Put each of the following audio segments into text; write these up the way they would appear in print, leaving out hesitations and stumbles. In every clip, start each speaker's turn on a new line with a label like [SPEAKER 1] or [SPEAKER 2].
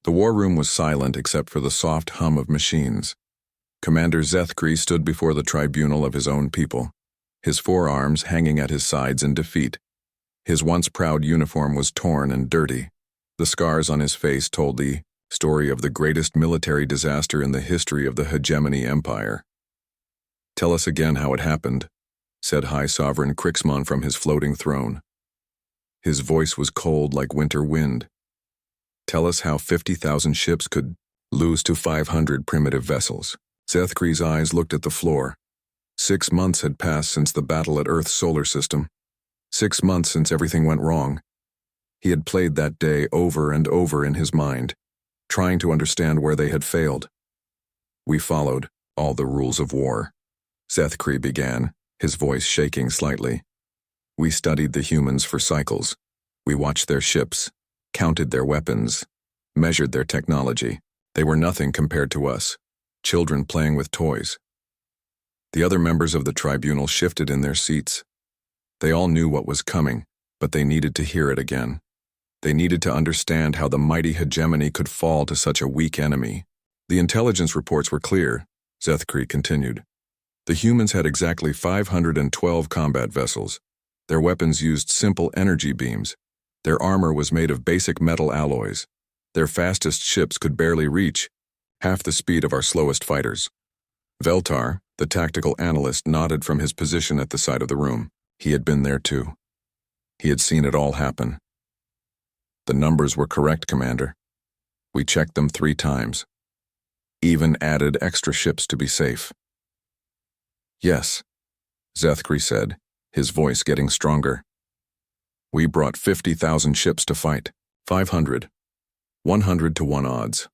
[SPEAKER 1] The war room was silent except for the soft hum of machines. Commander Zethkri stood before the tribunal of his own people, his forearms hanging at his sides in defeat. His once proud uniform was torn and dirty. The scars on his face told the story of the greatest military disaster in the history of the Hegemony Empire. "Tell us again how it happened," said High Sovereign Crixmon from his floating throne. His voice was cold like winter wind. "Tell us how 50,000 ships could lose to 500 primitive vessels." Zethkri's eyes looked at the floor. 6 months had passed since the battle at Earth's solar system. 6 months since everything went wrong. He had played that day over and over in his mind, trying to understand where they had failed. "We followed all the rules of war," Zethkri began, his voice shaking slightly. "We studied the humans for cycles. We watched their ships, counted their weapons, measured their technology. They were nothing compared to us, children playing with toys." The other members of the tribunal shifted in their seats. They all knew what was coming, but they needed to hear it again. They needed to understand how the mighty hegemony could fall to such a weak enemy. "The intelligence reports were clear," Zethkri continued. "The humans had exactly 512 combat vessels. Their weapons used simple energy beams. Their armor was made of basic metal alloys. Their fastest ships could barely reach half the speed of our slowest fighters." Veltar, the tactical analyst, nodded from his position at the side of the room. He had been there too. He had seen it all happen. "The numbers were correct, Commander. We checked them 3 times. Even added extra ships to be safe." "Yes," Zethkri said, his voice getting stronger. "We brought 50,000 ships to fight. 500. 100 to 1 odds.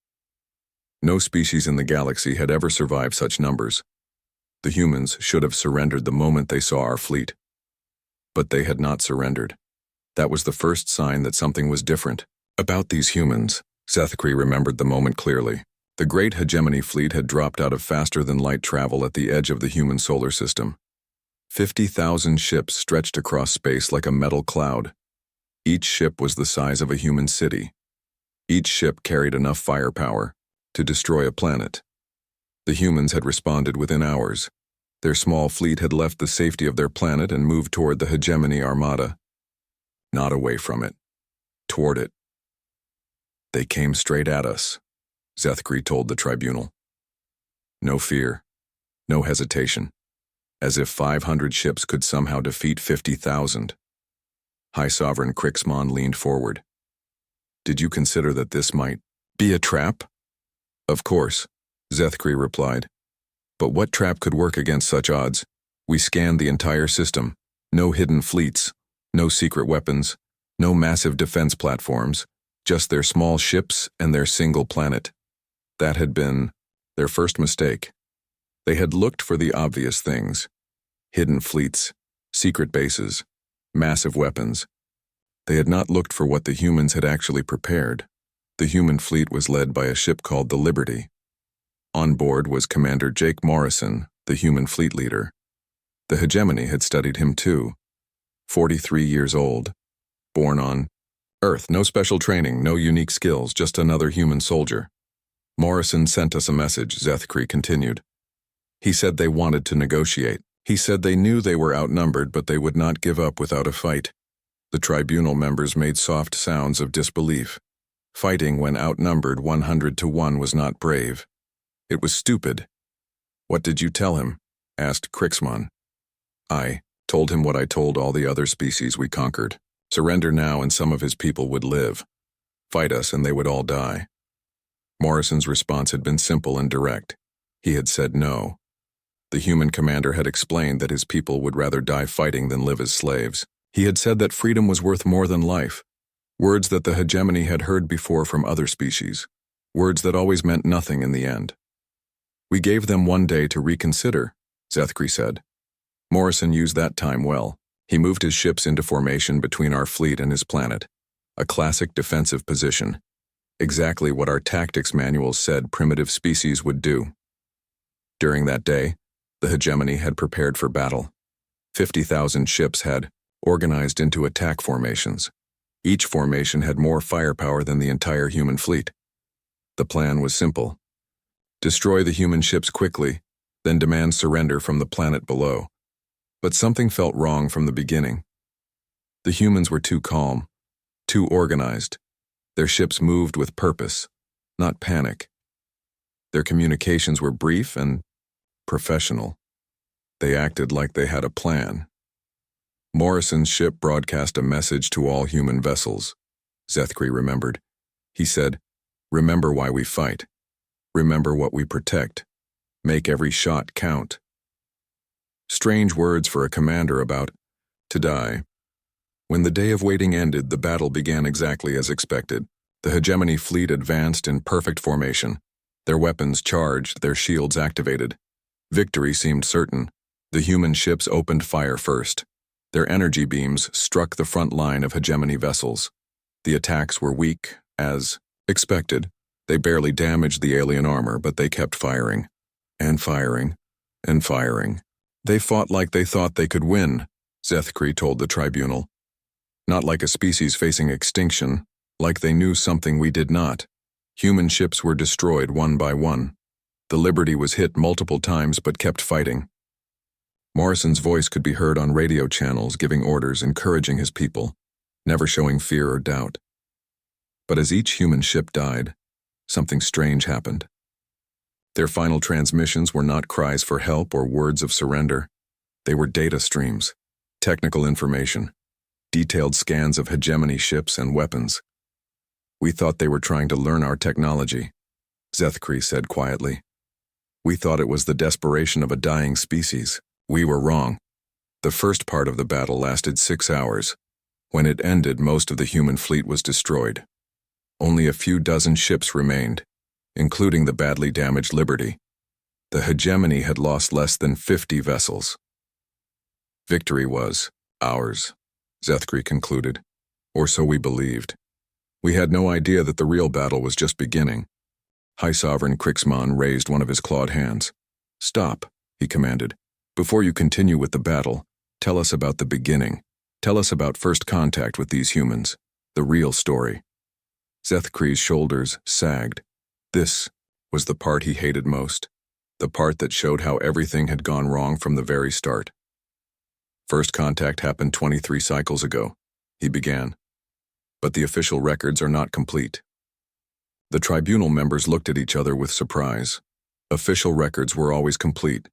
[SPEAKER 1] No species in the galaxy had ever survived such numbers. The humans should have surrendered the moment they saw our fleet. But they had not surrendered. That was the first sign that something was different. About these humans, Zethkri remembered the moment clearly. The great hegemony fleet had dropped out of faster-than-light travel at the edge of the human solar system. 50,000 ships stretched across space like a metal cloud. Each ship was the size of a human city. Each ship carried enough firepower to destroy a planet. The humans had responded within hours. Their small fleet had left the safety of their planet and moved toward the hegemony armada. Not away from it. Toward it. "They came straight at us," Zethkri told the tribunal. No fear. No hesitation. As if 500 ships could somehow defeat 50,000. High Sovereign Crixmon leaned forward. "Did you consider that this might be a trap?" "Of course," Zethkri replied. "But what trap could work against such odds? We scanned the entire system. No hidden fleets, no secret weapons, no massive defense platforms, just their small ships and their single planet. That had been their first mistake. They had looked for the obvious things. Hidden fleets, secret bases, massive weapons. They had not looked for what the humans had actually prepared. The human fleet was led by a ship called the Liberty. On board was Commander Jake Morrison, the human fleet leader. The hegemony had studied him too. 43 years old. Born on Earth, no special training, no unique skills, just another human soldier. "Morrison sent us a message," Zethkri continued. "He said they wanted to negotiate. He said they knew they were outnumbered, but they would not give up without a fight." The tribunal members made soft sounds of disbelief. Fighting when outnumbered 100 to 1 was not brave. It was stupid. "What did you tell him?" asked Crixmon. "I told him what I told all the other species we conquered. Surrender now and some of his people would live. Fight us and they would all die." Morrison's response had been simple and direct. He had said no. The human commander had explained that his people would rather die fighting than live as slaves. He had said that freedom was worth more than life. Words that the hegemony had heard before from other species. Words that always meant nothing in the end. "We gave them 1 day to reconsider," Zethkri said. Morrison used that time well. He moved his ships into formation between our fleet and his planet. A classic defensive position. Exactly what our tactics manuals said primitive species would do. During that day, the hegemony had prepared for battle. 50,000 ships had organized into attack formations. Each formation had more firepower than the entire human fleet. The plan was simple. Destroy the human ships quickly, then demand surrender from the planet below. But something felt wrong from the beginning. The humans were too calm, too organized. Their ships moved with purpose, not panic. Their communications were brief and professional. They acted like they had a plan. Morrison's ship broadcast a message to all human vessels. Zethkri remembered. He said, "Remember why we fight. Remember what we protect. Make every shot count." Strange words for a commander about to die. When the day of waiting ended, the battle began exactly as expected. The hegemony fleet advanced in perfect formation. Their weapons charged, their shields activated. Victory seemed certain. The human ships opened fire first. Their energy beams struck the front line of hegemony vessels. The attacks were weak, as expected. They barely damaged the alien armor, but they kept firing. And firing. And firing. They fought like they thought they could win, Zethkri told the tribunal. Not like a species facing extinction, like they knew something we did not. Human ships were destroyed one by one. The Liberty was hit multiple times but kept fighting. Morrison's voice could be heard on radio channels giving orders, encouraging his people, never showing fear or doubt. But as each human ship died, something strange happened. Their final transmissions were not cries for help or words of surrender. They were data streams, technical information, detailed scans of hegemony ships and weapons. "We thought they were trying to learn our technology," Zethkri said quietly. "We thought it was the desperation of a dying species. We were wrong." The first part of the battle lasted 6 hours. When it ended, most of the human fleet was destroyed. Only a few dozen ships remained, including the badly damaged Liberty. The hegemony had lost less than 50 vessels. Victory was ours, Zethkri concluded, or so we believed. We had no idea that the real battle was just beginning. High Sovereign Krixman raised one of his clawed hands. "Stop," he commanded. "Before you continue with the battle, tell us about the beginning. Tell us about first contact with these humans, the real story." Zethkri's shoulders sagged. This was the part he hated most, the part that showed how everything had gone wrong from the very start. "First contact happened 23 cycles ago," he began. "But the official records are not complete." The tribunal members looked at each other with surprise. Official records were always complete.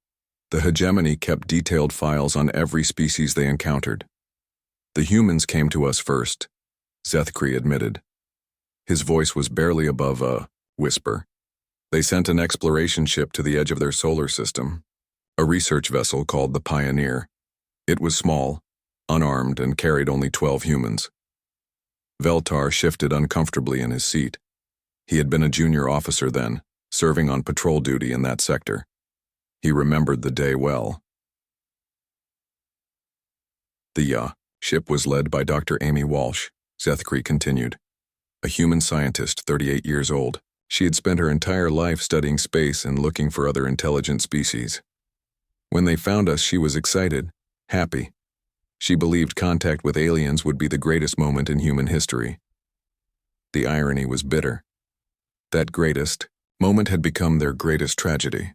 [SPEAKER 1] The hegemony kept detailed files on every species they encountered. "The humans came to us first," Zethkri admitted. His voice was barely above a whisper. "They sent an exploration ship to the edge of their solar system, a research vessel called the Pioneer. It was small, unarmed, and carried only 12 humans." Veltar shifted uncomfortably in his seat. He had been a junior officer then, serving on patrol duty in that sector. He remembered the day well. The ship was led by Dr. Amy Walsh, Zethkri continued. A human scientist, 38 years old. She had spent her entire life studying space and looking for other intelligent species. When they found us, she was excited, happy. She believed contact with aliens would be the greatest moment in human history. The irony was bitter. That greatest moment had become their greatest tragedy.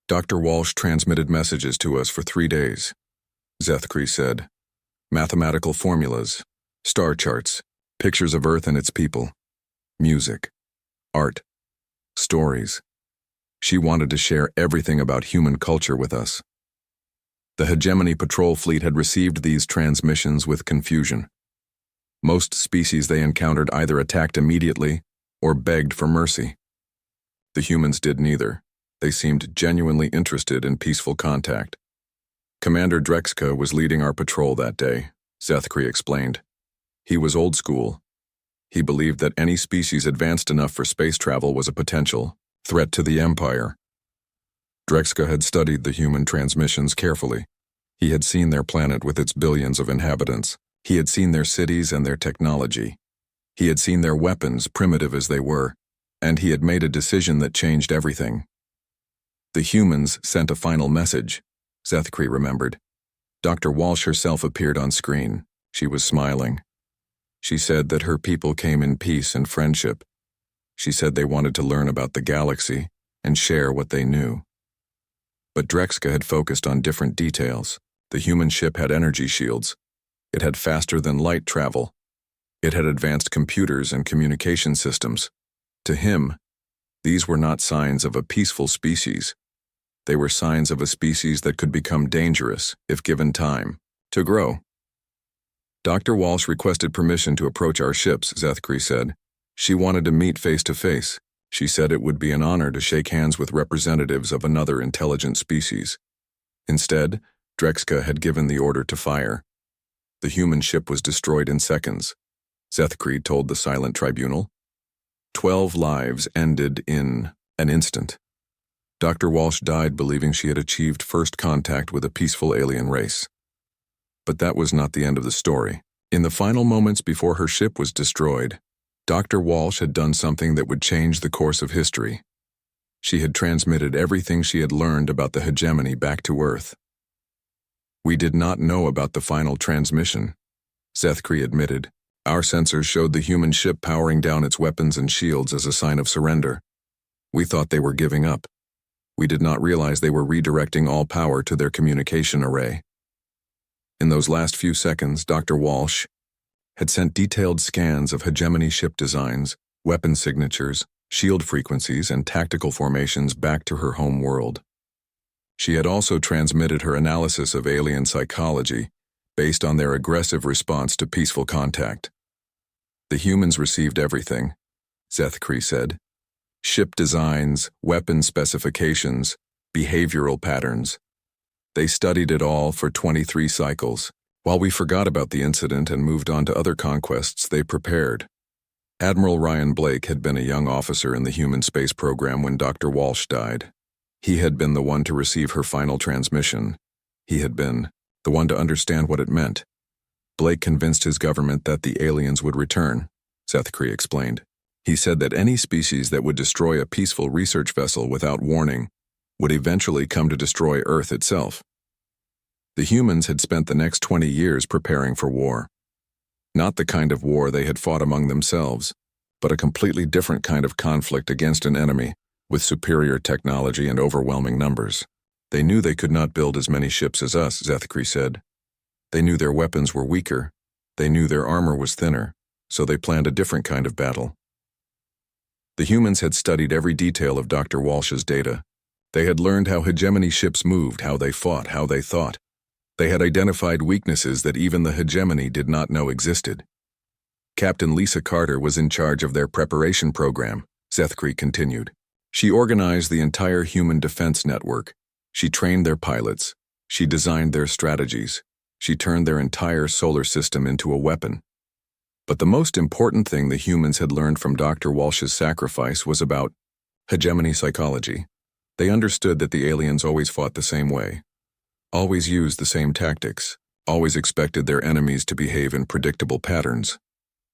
[SPEAKER 1] Dr. Walsh transmitted messages to us for 3 days, Zethkri said. Mathematical formulas, star charts, pictures of Earth and its people, music, art, stories. She wanted to share everything about human culture with us. The hegemony patrol fleet had received these transmissions with confusion. Most species they encountered either attacked immediately or begged for mercy. The humans did neither. They seemed genuinely interested in peaceful contact. Commander Drexka was leading our patrol that day, Zethkri explained. He was old school. He believed that any species advanced enough for space travel was a potential threat to the Empire. Drexka had studied the human transmissions carefully. He had seen their planet with its billions of inhabitants. He had seen their cities and their technology. He had seen their weapons, primitive as they were, and he had made a decision that changed everything. The humans sent a final message, Zethkri remembered. Dr. Walsh herself appeared on screen. She was smiling. She said that her people came in peace and friendship. She said they wanted to learn about the galaxy and share what they knew. But Drexka had focused on different details. The human ship had energy shields. It had faster-than-light travel. It had advanced computers and communication systems. To him, these were not signs of a peaceful species. They were signs of a species that could become dangerous if given time to grow. Dr. Walsh requested permission to approach our ships, Zethkri said. She wanted to meet face-to-face. She said it would be an honor to shake hands with representatives of another intelligent species. Instead, Drexka had given the order to fire. The human ship was destroyed in seconds. Zethkri told the silent tribunal. 12 lives ended in an instant. Dr. Walsh died believing she had achieved first contact with a peaceful alien race. But that was not the end of the story. In the final moments before her ship was destroyed, Dr. Walsh had done something that would change the course of history. She had transmitted everything she had learned about the hegemony back to Earth. We did not know about the final transmission, Zethkri admitted. Our sensors showed the human ship powering down its weapons and shields as a sign of surrender. We thought they were giving up. We did not realize they were redirecting all power to their communication array. In those last few seconds, Dr. Walsh had sent detailed scans of hegemony ship designs, weapon signatures, shield frequencies, and tactical formations back to her home world. She had also transmitted her analysis of alien psychology based on their aggressive response to peaceful contact. The humans received everything, Zethkri said. Ship designs, weapon specifications, behavioral patterns. They studied it all for 23 cycles. While we forgot about the incident and moved on to other conquests, they prepared. Admiral Ryan Blake had been a young officer in the human space program when Dr. Walsh died. He had been the one to receive her final transmission. He had been the one to understand what it meant. Blake convinced his government that the aliens would return, Zethkri explained. He said that any species that would destroy a peaceful research vessel without warning would eventually come to destroy Earth itself. The humans had spent the next 20 years preparing for war. Not the kind of war they had fought among themselves, but a completely different kind of conflict against an enemy with superior technology and overwhelming numbers. They knew they could not build as many ships as us, Zethkri said. They knew their weapons were weaker. They knew their armor was thinner, so they planned a different kind of battle. The humans had studied every detail of Dr. Walsh's data. They had learned how hegemony ships moved, how they fought, how they thought. They had identified weaknesses that even the hegemony did not know existed. Captain Lisa Carter was in charge of their preparation program, Zethkri continued. She organized the entire human defense network. She trained their pilots. She designed their strategies. She turned their entire solar system into a weapon. But the most important thing the humans had learned from Dr. Walsh's sacrifice was about hegemony psychology. They understood that the aliens always fought the same way, always used the same tactics, always expected their enemies to behave in predictable patterns.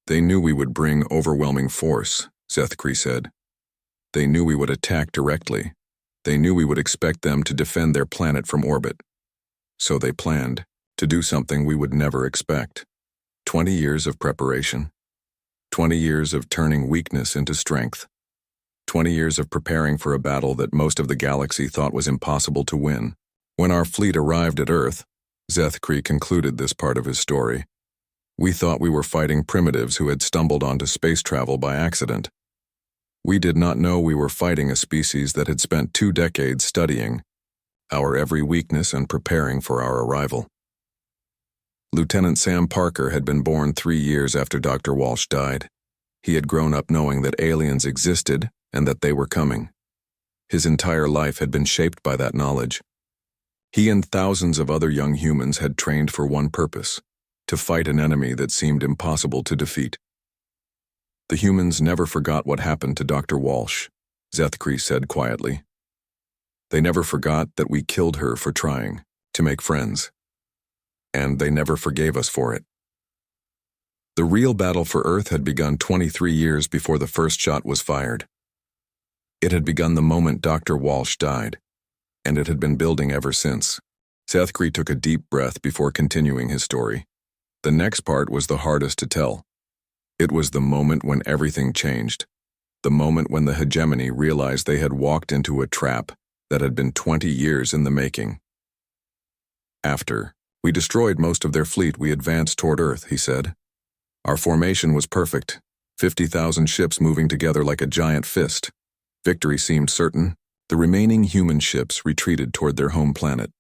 [SPEAKER 1] They knew we would bring overwhelming force, Zethkri said. They knew we would attack directly. They knew we would expect them to defend their planet from orbit. So they planned to do something we would never expect. 20 years of preparation. 20 years of turning weakness into strength. 20 years of preparing for a battle that most of the galaxy thought was impossible to win. When our fleet arrived at Earth, Zethkri concluded this part of his story, we thought we were fighting primitives who had stumbled onto space travel by accident. We did not know we were fighting a species that had spent 2 decades studying our every weakness and preparing for our arrival. Lieutenant Sam Parker had been born 3 years after Dr. Walsh died. He had grown up knowing that aliens existed and that they were coming. His entire life had been shaped by that knowledge. He and thousands of other young humans had trained for one purpose: to fight an enemy that seemed impossible to defeat. The humans never forgot what happened to Dr. Walsh, Zethkri said quietly. They never forgot that we killed her for trying to make friends. And they never forgave us for it. The real battle for Earth had begun 23 years before the first shot was fired. It had begun the moment Dr. Walsh died, and it had been building ever since. Zethkri took a deep breath before continuing his story. The next part was the hardest to tell. It was the moment when everything changed. the moment when the hegemony realized they had walked into a trap that had been 20 years in the making. After we destroyed most of their fleet, we advanced toward Earth, he said. Our formation was perfect, 50,000 ships moving together like a giant fist. Victory seemed certain. The remaining human ships retreated toward their home planet.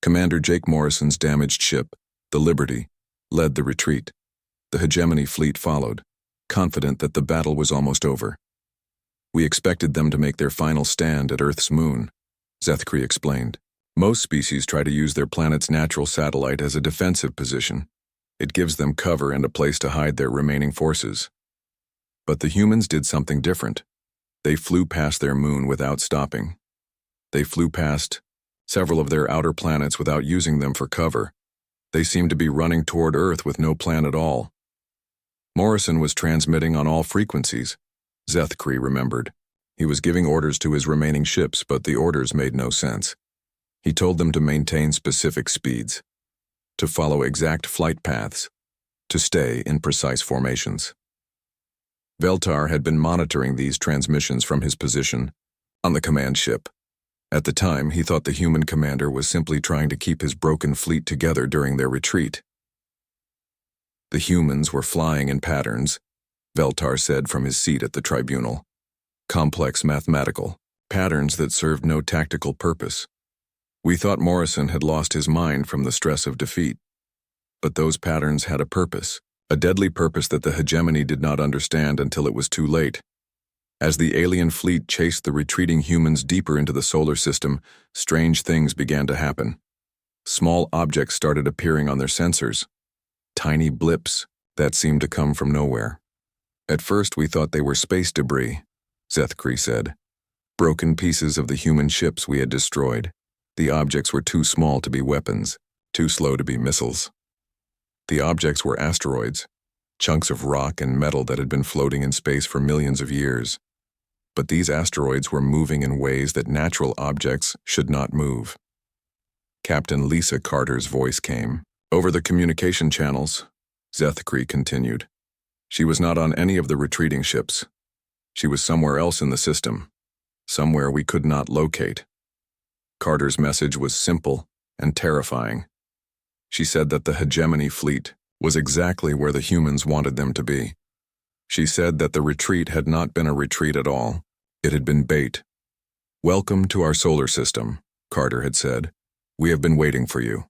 [SPEAKER 1] Commander Jake Morrison's damaged ship, the Liberty, led the retreat. The hegemony fleet followed, confident that the battle was almost over. We expected them to make their final stand at Earth's moon, Zethkri explained. Most species try to use their planet's natural satellite as a defensive position. It gives them cover and a place to hide their remaining forces. But the humans did something different. They flew past their moon without stopping. They flew past several of their outer planets without using them for cover. They seemed to be running toward Earth with no plan at all. Morrison was transmitting on all frequencies, Zethkri remembered. He was giving orders to his remaining ships, but the orders made no sense. He told them to maintain specific speeds, to follow exact flight paths, to stay in precise formations. Veltar had been monitoring these transmissions from his position on the command ship. At the time, he thought the human commander was simply trying to keep his broken fleet together during their retreat. The humans were flying in patterns, Veltar said from his seat at the tribunal. Complex mathematical patterns that served no tactical purpose. We thought Morrison had lost his mind from the stress of defeat. But those patterns had a purpose, a deadly purpose that the hegemony did not understand until it was too late. As the alien fleet chased the retreating humans deeper into the solar system, strange things began to happen. Small objects started appearing on their sensors. Tiny blips that seemed to come from nowhere. At first we thought they were space debris, Zethkri said. Broken pieces of the human ships we had destroyed. The objects were too small to be weapons, too slow to be missiles. The objects were asteroids, chunks of rock and metal that had been floating in space for millions of years. But these asteroids were moving in ways that natural objects should not move. Captain Lisa Carter's voice came. Over the communication channels, Zethkri continued. She was not on any of the retreating ships. She was somewhere else in the system, somewhere we could not locate. Carter's message was simple and terrifying. She said that the hegemony fleet was exactly where the humans wanted them to be. She said that the retreat had not been a retreat at all. It had been bait. "Welcome to our solar system," Carter had said. "We have been waiting for you."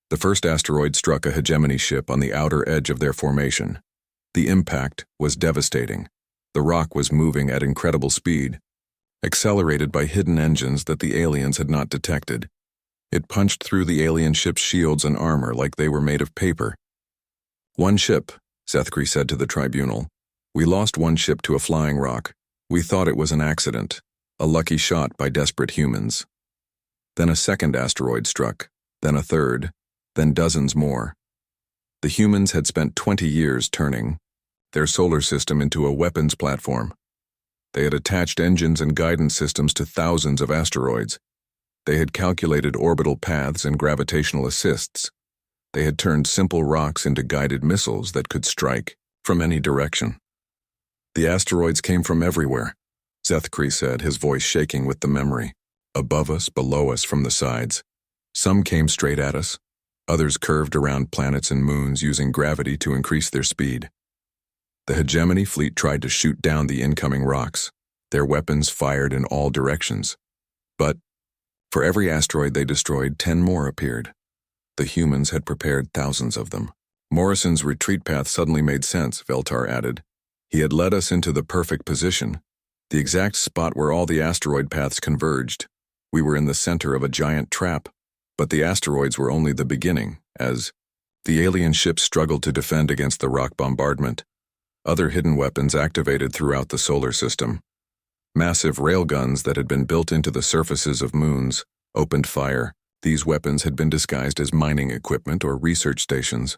[SPEAKER 1] The first asteroid struck a hegemony ship on the outer edge of their formation. The impact was devastating. The rock was moving at incredible speed, accelerated by hidden engines that the aliens had not detected. It punched through the alien ship's shields and armor like they were made of paper. "One ship," Zethkri said to the tribunal. "We lost one ship to a flying rock. We thought it was an accident, a lucky shot by desperate humans." Then a second asteroid struck, then a third, then dozens more. The humans had spent 20 years turning their solar system into a weapons platform. They had attached engines and guidance systems to thousands of asteroids. They had calculated orbital paths and gravitational assists. They had turned simple rocks into guided missiles that could strike from any direction. "The asteroids came from everywhere," Zethkri said, his voice shaking with the memory. "Above us, below us, from the sides. Some came straight at us. Others curved around planets and moons using gravity to increase their speed. The hegemony fleet tried to shoot down the incoming rocks. Their weapons fired in all directions. But for every asteroid they destroyed, 10 more appeared. The humans had prepared thousands of them." Morrison's retreat path suddenly made sense, Veltar added. He had led us into the perfect position, the exact spot where all the asteroid paths converged. We were in the center of a giant trap, but the asteroids were only the beginning, as the alien ships struggled to defend against the rock bombardment. Other hidden weapons activated throughout the solar system. Massive railguns that had been built into the surfaces of moons opened fire. These weapons had been disguised as mining equipment or research stations.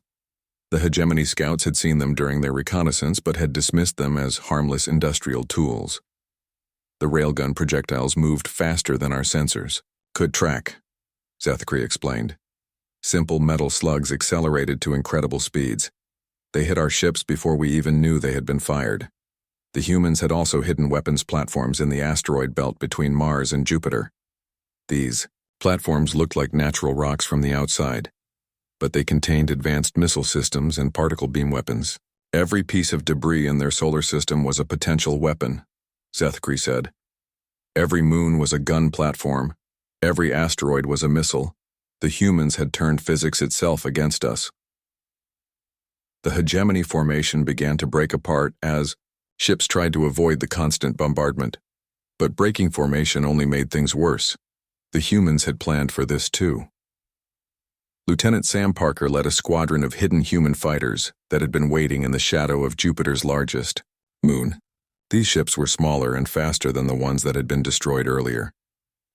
[SPEAKER 1] The hegemony scouts had seen them during their reconnaissance but had dismissed them as harmless industrial tools. The railgun projectiles moved faster than our sensors. "Could track," Zethkri explained. Simple metal slugs accelerated to incredible speeds. They hit our ships before we even knew they had been fired. The humans had also hidden weapons platforms in the asteroid belt between Mars and Jupiter. These platforms looked like natural rocks from the outside, but they contained advanced missile systems and particle beam weapons. Every piece of debris in their solar system was a potential weapon, Zethkri said. Every moon was a gun platform. Every asteroid was a missile. The humans had turned physics itself against us. The hegemony formation began to break apart as ships tried to avoid the constant bombardment. But breaking formation only made things worse. The humans had planned for this too. Lieutenant Sam Parker led a squadron of hidden human fighters that had been waiting in the shadow of Jupiter's largest moon. These ships were smaller and faster than the ones that had been destroyed earlier.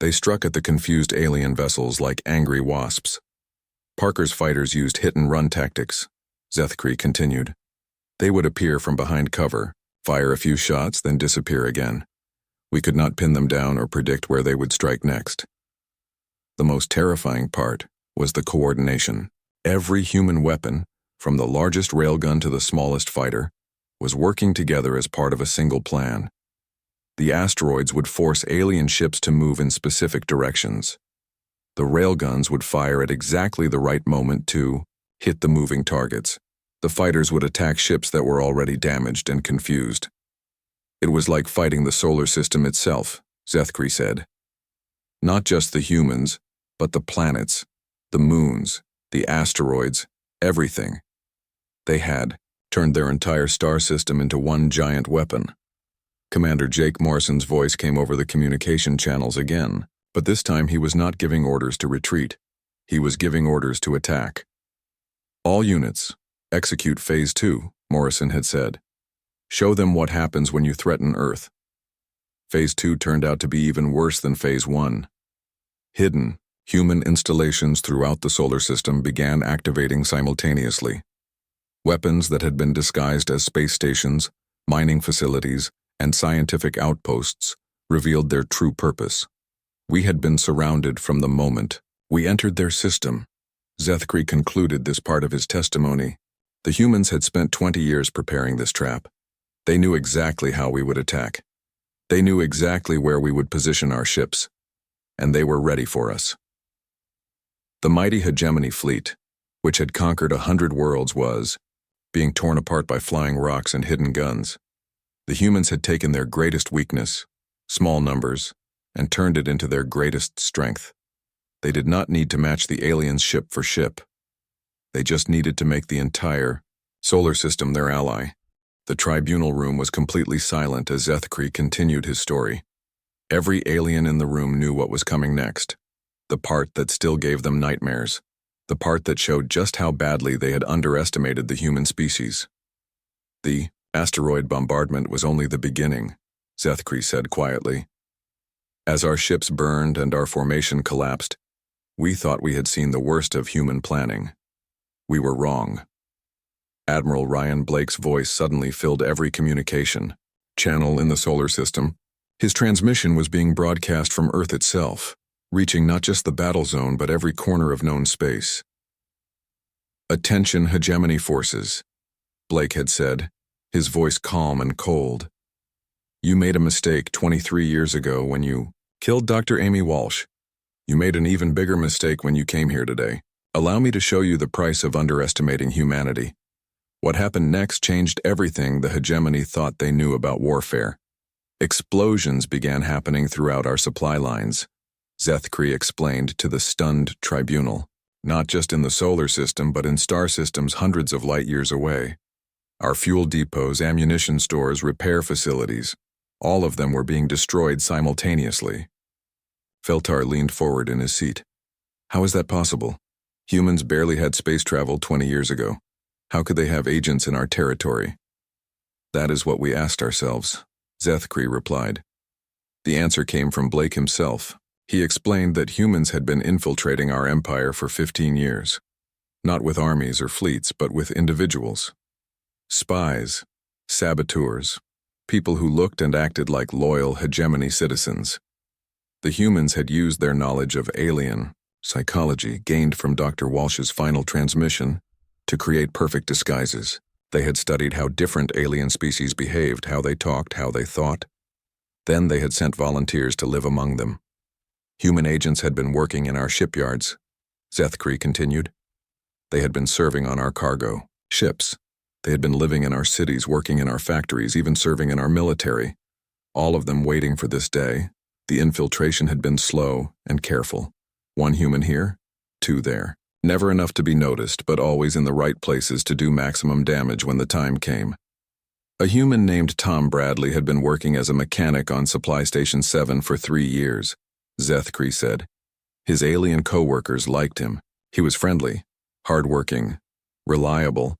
[SPEAKER 1] They struck at the confused alien vessels like angry wasps. Parker's fighters used hit-and-run tactics, Zethkri continued. They would appear from behind cover, fire a few shots, then disappear again. We could not pin them down or predict where they would strike next. The most terrifying part was the coordination. Every human weapon, from the largest railgun to the smallest fighter, was working together as part of a single plan. The asteroids would force alien ships to move in specific directions. The railguns would fire at exactly the right moment to hit the moving targets. The fighters would attack ships that were already damaged and confused. It was like fighting the solar system itself, Zethkri said. Not just the humans, but the planets, the moons, the asteroids, everything. They had turned their entire star system into one giant weapon. Commander Jake Morrison's voice came over the communication channels again, but this time he was not giving orders to retreat. He was giving orders to attack. All units, execute Phase 2, Morrison had said. Show them what happens when you threaten Earth. Phase 2 turned out to be even worse than Phase 1. Hidden, human installations throughout the solar system began activating simultaneously. Weapons that had been disguised as space stations, mining facilities, and scientific outposts revealed their true purpose. We had been surrounded from the moment we entered their system. Zethkri concluded this part of his testimony. The humans had spent 20 years preparing this trap. They knew exactly how we would attack. They knew exactly where we would position our ships, and they were ready for us. The mighty hegemony fleet, which had conquered 100 worlds, was being torn apart by flying rocks and hidden guns. The humans had taken their greatest weakness, small numbers, and turned it into their greatest strength. They did not need to match the aliens ship for ship. They just needed to make the entire solar system their ally. The tribunal room was completely silent as Zethkri continued his story. Every alien in the room knew what was coming next. The part that still gave them nightmares. The part that showed just how badly they had underestimated the human species. The asteroid bombardment was only the beginning, Zethkri said quietly. As our ships burned and our formation collapsed, we thought we had seen the worst of human planning. We were wrong. Admiral Ryan Blake's voice suddenly filled every communication channel in the solar system. His transmission was being broadcast from Earth itself, reaching not just the battle zone but every corner of known space. "Attention, hegemony forces," Blake had said, his voice calm and cold. "You made a mistake 23 years ago when you killed Dr. Amy Walsh. You made an even bigger mistake when you came here today. Allow me to show you the price of underestimating humanity. What happened next changed everything the hegemony thought they knew about warfare. Explosions began happening throughout our supply lines," Zethkri explained to the stunned tribunal. "Not just in the solar system, but in star systems hundreds of light years away. Our fuel depots, ammunition stores, repair facilities, all of them were being destroyed simultaneously." Feltar leaned forward in his seat. "How is that possible? Humans barely had space travel 20 years ago. How could they have agents in our territory?" "That is what we asked ourselves," Zethkri replied. The answer came from Blake himself. He explained that humans had been infiltrating our empire for 15 years. Not with armies or fleets, but with individuals. Spies, saboteurs, people who looked and acted like loyal hegemony citizens. The humans had used their knowledge of alien psychology gained from Dr. Walsh's final transmission to create perfect disguises. They had studied how different alien species behaved, how they talked, how they thought. Then they had sent volunteers to live among them. Human agents had been working in our shipyards, Zethkri continued. They had been serving on our cargo ships. They had been living in our cities, working in our factories, even serving in our military. All of them waiting for this day. The infiltration had been slow and careful. 1 human here, 2 there. Never enough to be noticed, but always in the right places to do maximum damage when the time came. A human named Tom Bradley had been working as a mechanic on Supply Station 7 for 3 years, Zethkri said. His alien co-workers liked him. He was friendly, hardworking, reliable.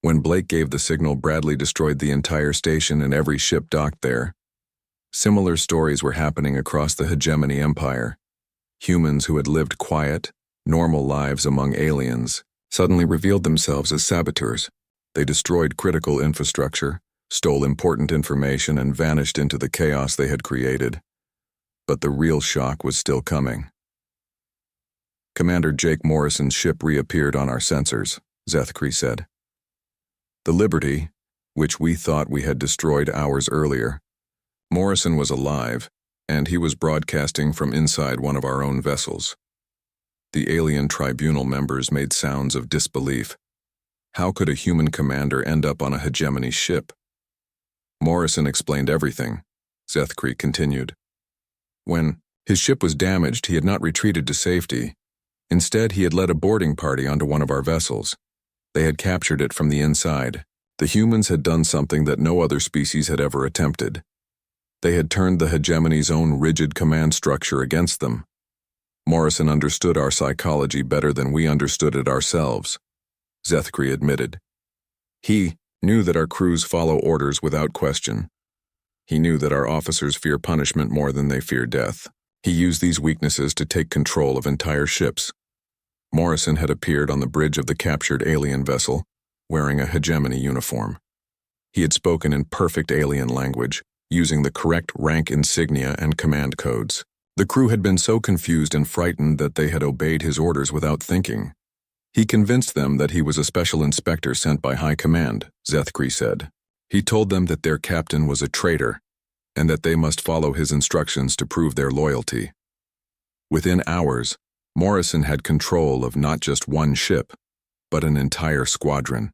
[SPEAKER 1] When Blake gave the signal, Bradley destroyed the entire station and every ship docked there. Similar stories were happening across the Hegemony Empire. Humans who had lived quiet, normal lives among aliens suddenly revealed themselves as saboteurs. They destroyed critical infrastructure, stole important information, and vanished into the chaos they had created. But the real shock was still coming. Commander Jake Morrison's ship reappeared on our sensors, Zethkri said. The Liberty, which we thought we had destroyed hours earlier. Morrison was alive, and he was broadcasting from inside one of our own vessels. The alien tribunal members made sounds of disbelief. How could a human commander end up on a hegemony ship? Morrison explained everything, Zethkri continued. When his ship was damaged, he had not retreated to safety. Instead, he had led a boarding party onto one of our vessels. They had captured it from the inside. The humans had done something that no other species had ever attempted. They had turned the hegemony's own rigid command structure against them. Morrison understood our psychology better than we understood it ourselves, Zethkri admitted. He knew that our crews follow orders without question. He knew that our officers fear punishment more than they fear death. He used these weaknesses to take control of entire ships. Morrison had appeared on the bridge of the captured alien vessel, wearing a hegemony uniform. He had spoken in perfect alien language, using the correct rank insignia and command codes. The crew had been so confused and frightened that they had obeyed his orders without thinking. He convinced them that he was a special inspector sent by High Command, Zethkri said. He told them that their captain was a traitor, and that they must follow his instructions to prove their loyalty. Within hours, Morrison had control of not just one ship, but an entire squadron.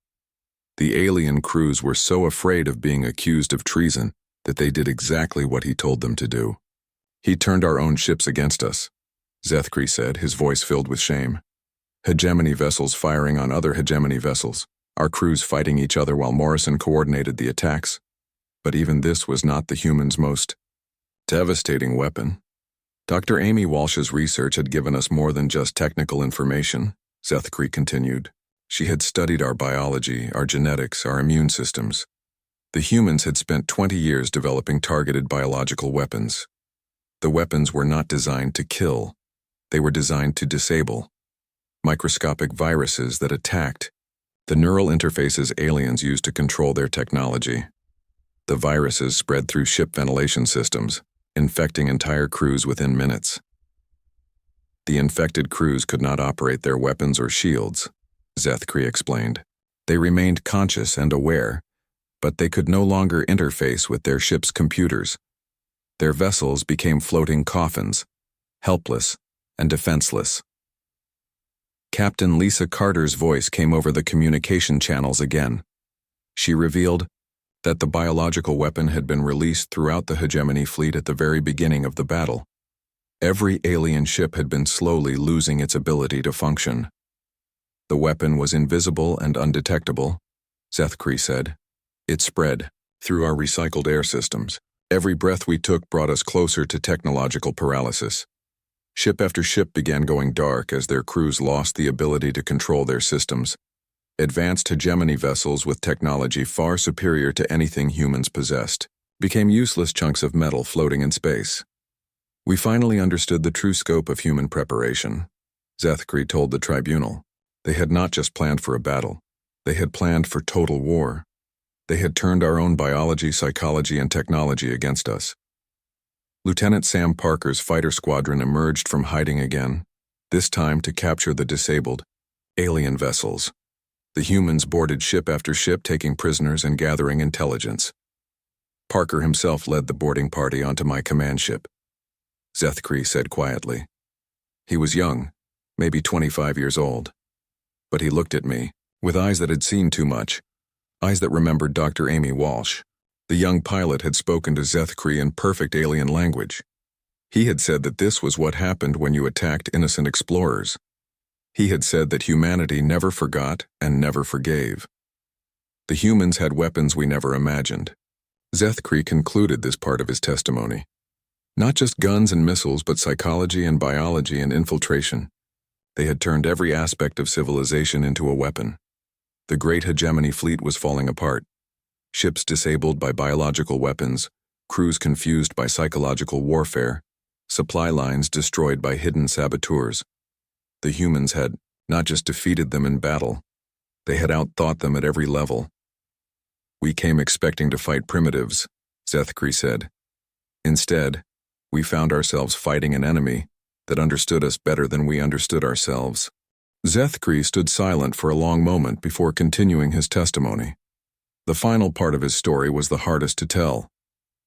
[SPEAKER 1] The alien crews were so afraid of being accused of treason that they did exactly what he told them to do. He turned our own ships against us, Zethkri said, his voice filled with shame. Hegemony vessels firing on other hegemony vessels, our crews fighting each other while Morrison coordinated the attacks. But even this was not the humans' most devastating weapon. Dr. Amy Walsh's research had given us more than just technical information, Zethkri continued. She had studied our biology, our genetics, our immune systems. The humans had spent 20 years developing targeted biological weapons. The weapons were not designed to kill. They were designed to disable. Microscopic viruses that attacked the neural interfaces aliens used to control their technology. The viruses spread through ship ventilation systems, infecting entire crews within minutes. The infected crews could not operate their weapons or shields, Zethkri explained. They remained conscious and aware, but they could no longer interface with their ship's computers. Their vessels became floating coffins, helpless and defenseless. Captain Lisa Carter's voice came over the communication channels again. She revealed that the biological weapon had been released throughout the hegemony fleet at the very beginning of the battle. Every alien ship had been slowly losing its ability to function. The weapon was invisible and undetectable, Zethkri said. It spread through our recycled air systems. Every breath we took brought us closer to technological paralysis. Ship after ship began going dark as their crews lost the ability to control their systems. Advanced hegemony vessels with technology far superior to anything humans possessed became useless chunks of metal floating in space. We finally understood the true scope of human preparation, Zethkri told the tribunal. They had not just planned for a battle. They had planned for total war. They had turned our own biology, psychology, and technology against us. Lieutenant Sam Parker's fighter squadron emerged from hiding again, this time to capture the disabled alien vessels. The humans boarded ship after ship, taking prisoners and gathering intelligence. Parker himself led the boarding party onto my command ship. Zethkri said quietly. He was young, maybe 25 years old. But he looked at me, with eyes that had seen too much, eyes that remembered Dr. Amy Walsh. The young pilot had spoken to Zethkri in perfect alien language. He had said that this was what happened when you attacked innocent explorers. He had said that humanity never forgot and never forgave. The humans had weapons we never imagined. Zethkri concluded this part of his testimony. Not just guns and missiles, but psychology and biology and infiltration. They had turned every aspect of civilization into a weapon. The great hegemony fleet was falling apart. Ships disabled by biological weapons, crews confused by psychological warfare, supply lines destroyed by hidden saboteurs. The humans had not just defeated them in battle, they had outthought them at every level. We came expecting to fight primitives, Zethkri said. Instead, we found ourselves fighting an enemy that understood us better than we understood ourselves. Zethkri stood silent for a long moment before continuing his testimony. The final part of his story was the hardest to tell.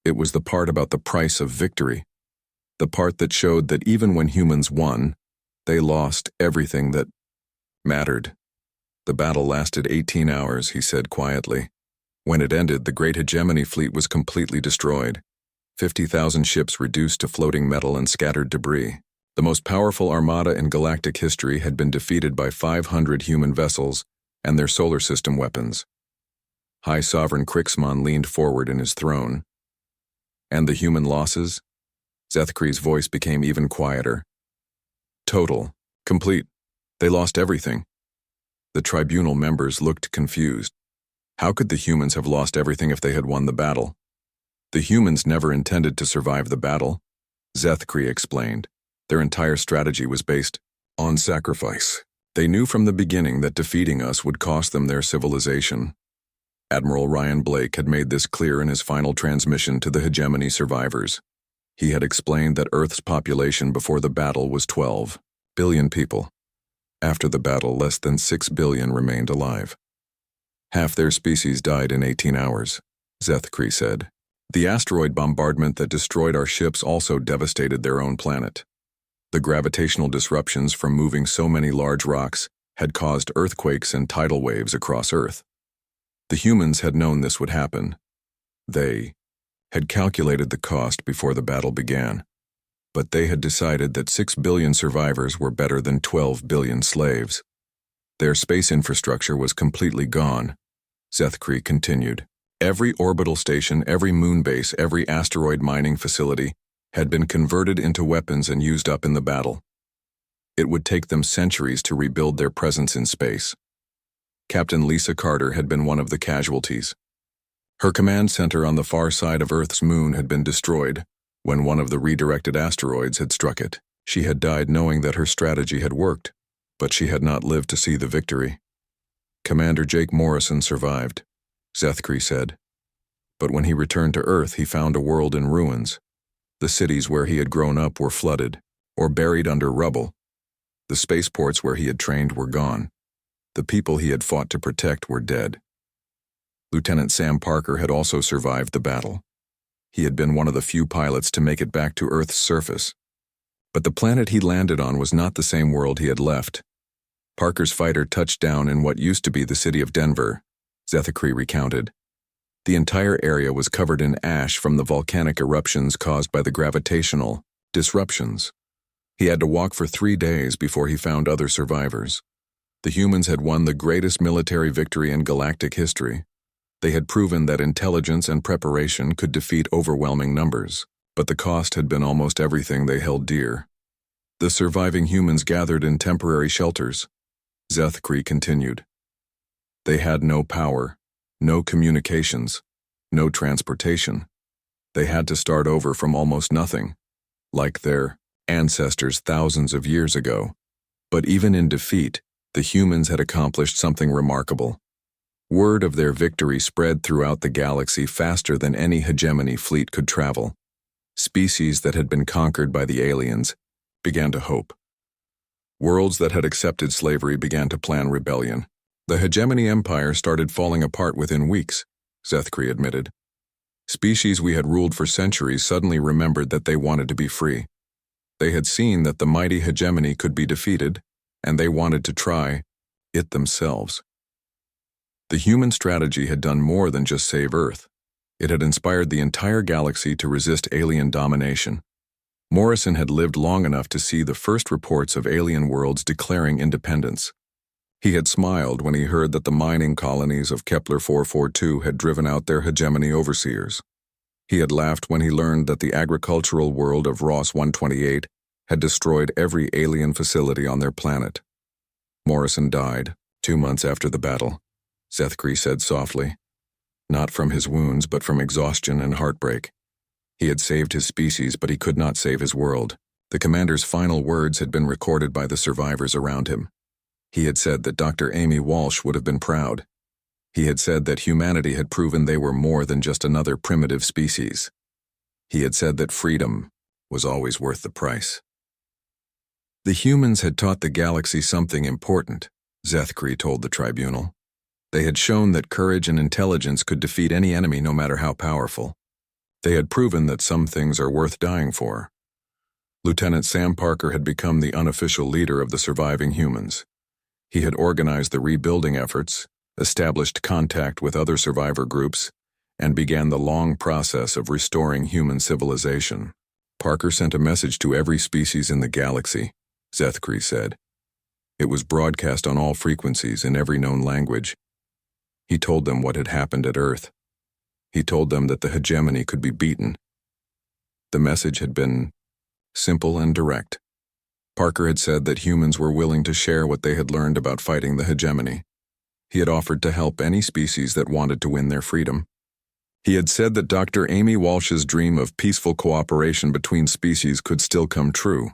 [SPEAKER 1] It was the part about the price of victory. The part that showed that even when humans won, they lost everything that mattered. The battle lasted 18 hours, he said quietly. When it ended, the great hegemony fleet was completely destroyed. 50,000 ships reduced to floating metal and scattered debris. The most powerful armada in galactic history had been defeated by 500 human vessels and their solar system weapons. High Sovereign Krixmon leaned forward in his throne. And the human losses? Zethkri's voice became even quieter. Total. Complete. They lost everything. The tribunal members looked confused. How could the humans have lost everything if they had won the battle? The humans never intended to survive the battle, Zethkri explained. Their entire strategy was based on sacrifice. They knew from the beginning that defeating us would cost them their civilization. Admiral Ryan Blake had made this clear in his final transmission to the hegemony survivors. He had explained that Earth's population before the battle was 12 billion people. After the battle, less than 6 billion remained alive. Half their species died in 18 hours, Zethkri said. The asteroid bombardment that destroyed our ships also devastated their own planet. The gravitational disruptions from moving so many large rocks had caused earthquakes and tidal waves across Earth. The humans had known this would happen. They had calculated the cost before the battle began, but they had decided that 6 billion survivors were better than 12 billion slaves. Their space infrastructure was completely gone, Zethkri continued. Every orbital station, every moon base, every asteroid mining facility had been converted into weapons and used up in the battle. It would take them centuries to rebuild their presence in space. Captain Lisa Carter had been one of the casualties. Her command center on the far side of Earth's moon had been destroyed when one of the redirected asteroids had struck it. She had died knowing that her strategy had worked, but she had not lived to see the victory. Commander Jake Morrison survived, Zethkri said. But when he returned to Earth, he found a world in ruins. The cities where he had grown up were flooded or buried under rubble. The spaceports where he had trained were gone. The people he had fought to protect were dead. Lieutenant Sam Parker had also survived the battle. He had been one of the few pilots to make it back to Earth's surface. But the planet he landed on was not the same world he had left. Parker's fighter touched down in what used to be the city of Denver, Zethkri recounted. The entire area was covered in ash from the volcanic eruptions caused by the gravitational disruptions. He had to walk for 3 days before he found other survivors. The humans had won the greatest military victory in galactic history. They had proven that intelligence and preparation could defeat overwhelming numbers, but the cost had been almost everything they held dear. The surviving humans gathered in temporary shelters, Zethkri continued. They had no power, no communications, no transportation. They had to start over from almost nothing, like their ancestors thousands of years ago. But even in defeat, the humans had accomplished something remarkable. Word of their victory spread throughout the galaxy faster than any hegemony fleet could travel. Species that had been conquered by the aliens began to hope. Worlds that had accepted slavery began to plan rebellion. The hegemony empire started falling apart within weeks, Zethkri admitted. Species we had ruled for centuries suddenly remembered that they wanted to be free. They had seen that the mighty hegemony could be defeated, and they wanted to try it themselves. The human strategy had done more than just save Earth. It had inspired the entire galaxy to resist alien domination. Morrison had lived long enough to see the first reports of alien worlds declaring independence. He had smiled when he heard that the mining colonies of Kepler 442 had driven out their hegemony overseers. He had laughed when he learned that the agricultural world of Ross 128 had destroyed every alien facility on their planet. Morrison died 2 months after the battle, Zethkri said softly. Not from his wounds, but from exhaustion and heartbreak. He had saved his species, but he could not save his world. The commander's final words had been recorded by the survivors around him. He had said that Dr. Amy Walsh would have been proud. He had said that humanity had proven they were more than just another primitive species. He had said that freedom was always worth the price. The humans had taught the galaxy something important, Zethkri told the tribunal. They had shown that courage and intelligence could defeat any enemy no matter how powerful. They had proven that some things are worth dying for. Lieutenant Sam Parker had become the unofficial leader of the surviving humans. He had organized the rebuilding efforts, established contact with other survivor groups, and began the long process of restoring human civilization. Parker sent a message to every species in the galaxy, Zethkri said. It was broadcast on all frequencies in every known language. He told them what had happened at Earth. He told them that the hegemony could be beaten. The message had been simple and direct. Parker had said that humans were willing to share what they had learned about fighting the hegemony. He had offered to help any species that wanted to win their freedom. He had said that Dr. Amy Walsh's dream of peaceful cooperation between species could still come true.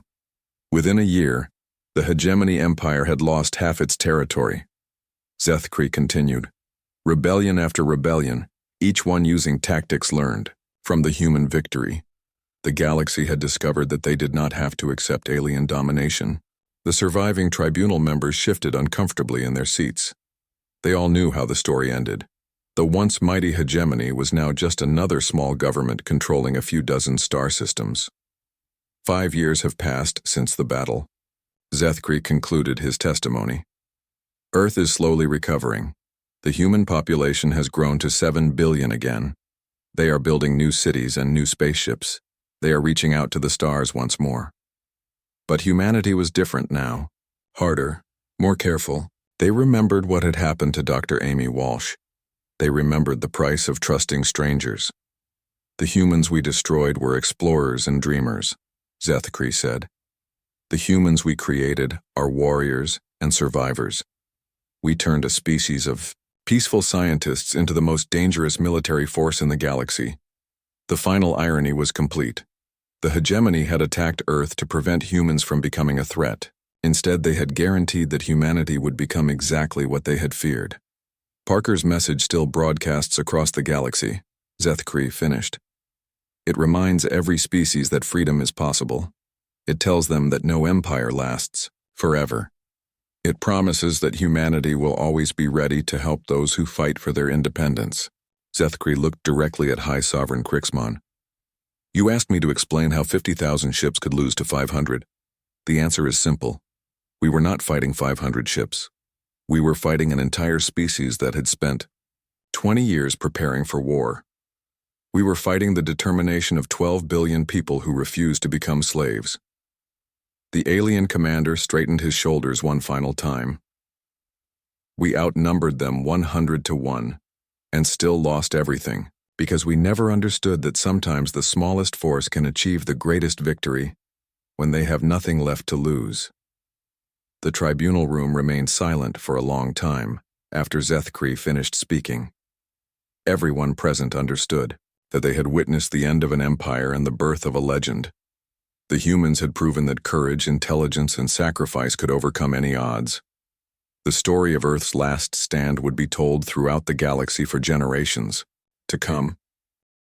[SPEAKER 1] Within a year, the hegemony empire had lost half its territory. Zethkri continued. Rebellion after rebellion, each one using tactics learned from the human victory. The galaxy had discovered that they did not have to accept alien domination. The surviving tribunal members shifted uncomfortably in their seats. They all knew how the story ended. The once mighty hegemony was now just another small government controlling a few dozen star systems. 5 years have passed since the battle. Zethkri concluded his testimony. Earth is slowly recovering. The human population has grown to 7 billion again. They are building new cities and new spaceships. They are reaching out to the stars once more. But humanity was different now. Harder, more careful. They remembered what had happened to Dr. Amy Walsh. They remembered the price of trusting strangers. The humans we destroyed were explorers and dreamers, Zethkri said. The humans we created are warriors and survivors. We turned a species of peaceful scientists into the most dangerous military force in the galaxy. The final irony was complete. The hegemony had attacked Earth to prevent humans from becoming a threat. Instead, they had guaranteed that humanity would become exactly what they had feared. Parker's message still broadcasts across the galaxy, Zethkri finished. It reminds every species that freedom is possible. It tells them that no empire lasts forever. It promises that humanity will always be ready to help those who fight for their independence. Zethkri looked directly at High Sovereign Crixmon. You asked me to explain how 50,000 ships could lose to 500. The answer is simple. We were not fighting 500 ships. We were fighting an entire species that had spent 20 years preparing for war. We were fighting the determination of 12 billion people who refused to become slaves. The alien commander straightened his shoulders one final time. We outnumbered them 100 to 1, and still lost everything, because we never understood that sometimes the smallest force can achieve the greatest victory when they have nothing left to lose. The tribunal room remained silent for a long time after Zethkri finished speaking. Everyone present understood that they had witnessed the end of an empire and the birth of a legend. The humans had proven that courage, intelligence, and sacrifice could overcome any odds. The story of Earth's last stand would be told throughout the galaxy for generations to come.